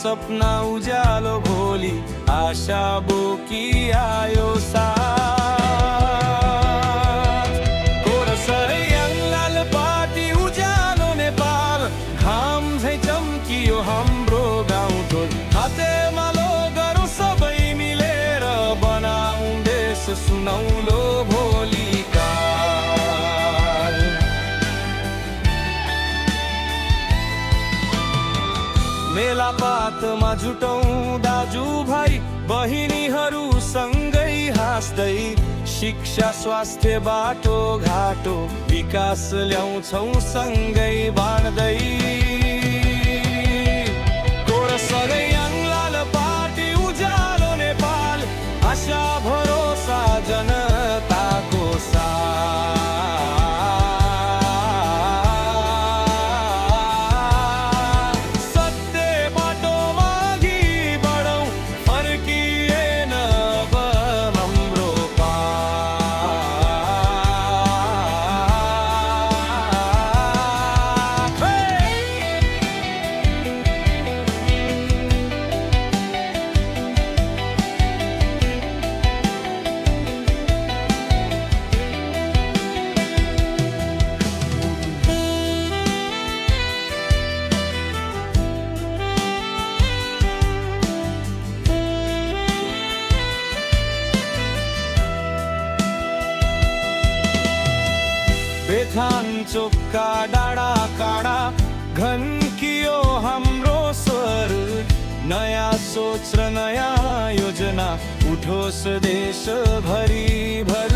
सपना उज्यालो भोलि आशा बोकी आयो साथ। कोरसरयाङ लालपाटी उज्यालो नेपाल, घाम झै चम्कियो हाम्रो गाउँ टोल। हातेमा लो गरौँ सबै मिलेर, बनाऊँ देश सुनौलो भोलिका। मेलापातमा जुटौँ दाजुभाइ बहिनीहरू सँगै हाँस्दै, शिक्षा स्वास्थ्य बाटो घाटो विकास ल्याउँछौँ सँगै बाँड्दै। कोरसरयाङ लालपाटी उज्यालो नेपाल, आशा भरोसा जनताको साथ। बेथान चोकका डाँडा काँडा घन्कियो हाम्रो स्वर। नयाँ सोच र नयाँ योजना उठोस् देश भरि भरि।